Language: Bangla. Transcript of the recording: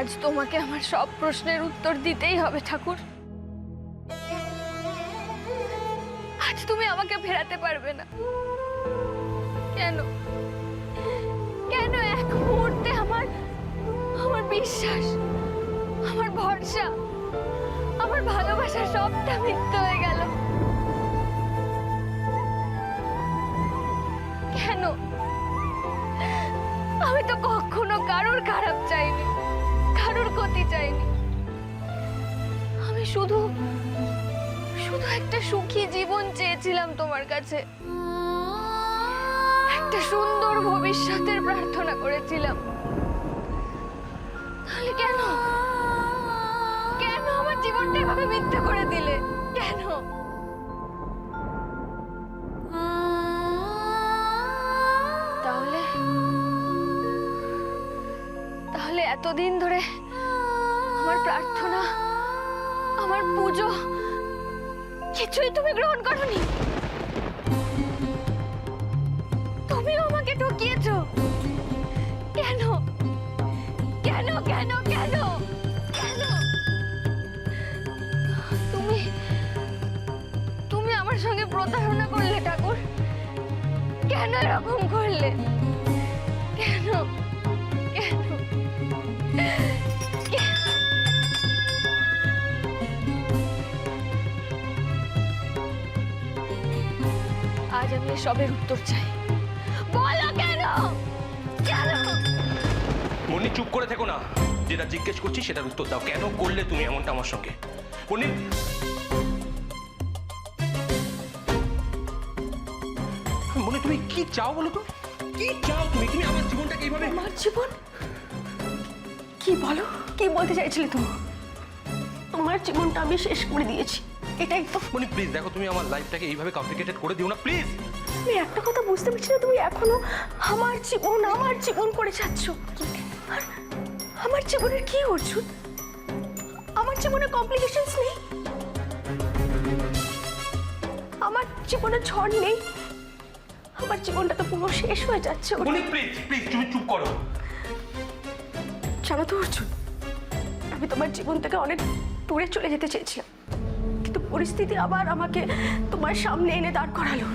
আজ তোমাকে আমার সব প্রশ্নের উত্তর দিতেই হবে ঠাকুর। আজ তুমি আমাকে ফেরাতে পারবে না। কেন কেন এক মুহূর্তে আমার আমার বিশ্বাস, আমার ভরসা, আমার ভালোবাসা সবটা মিথ্যে হয়ে গেল? কেন? আমি তো কখনো কারোর খারাপ চাইনি, কারোর ক্ষতি চাইনি। আমি শুধু শুধু একটা সুখী জীবন চেয়েছিলাম তোমার কাছে, একটা সুন্দর ভবিষ্যতের প্রার্থনা করেছিলাম। তাহলে কেন কেন আমার জীবনটা এভাবে মিথ্যে করে দিলে? কেন? তাহলে তাহলে এতদিন ধরে আমার প্রার্থনা, আমার পুজো কিছুই তুমি গ্রহণ করোনি? তুমিও আমাকে ঠকিয়েছো। কেন কেন কেন কেন কেন? তুমি তুমি আমার সঙ্গে প্রতারণা করলে ঠাকুর। কেন এরকম করলে? কেন কেন? আজ আমি সবের উত্তর চাই। বলো কেন? কেন? মুন্নি, চুপ করে থেকো না। যেটা জিজ্ঞেস করছি সেটার উত্তর দাও। কেন করলে তুমি এমনটা আমার সঙ্গে? মুন্নি, মুন্নি তুমি কি চাও বলো তো? কি চাও তুমি? তুমি আমার জীবনটাকে এইভাবে... আমার জীবন? কি বলো? কি বলতে চাইছিলে তুমি? তোমার জীবনটা আমি শেষ করে দিয়েছি, এটাই তো? মুন্নি প্লিজ দেখো, তুমি আমার লাইফটাকে এইভাবে কমপ্লিকেটেড করে দিও না প্লিজ। আমি একটা কথা বুঝতে পারছি না, তুমি এখনো আমার জীবন করে যাচ্ছ। আর আমার জীবনের কি অর্জুন? আমার জীবনে কমপ্লিকেশনস নেই, আমার জীবনে ঝড় নেই, আমার জীবনটা তো পুরো শেষ হয়ে যাচ্ছে। মুন্নি প্লিজ প্লিজ তুমি চুপ করো। জানো তো অর্জুন, আমি তোমার জীবন থেকে অনেক দূরে চলে যেতে চেয়েছিলাম, কিন্তু পরিস্থিতি আবার আমাকে তোমার সামনে এনে দাঁড় করালো।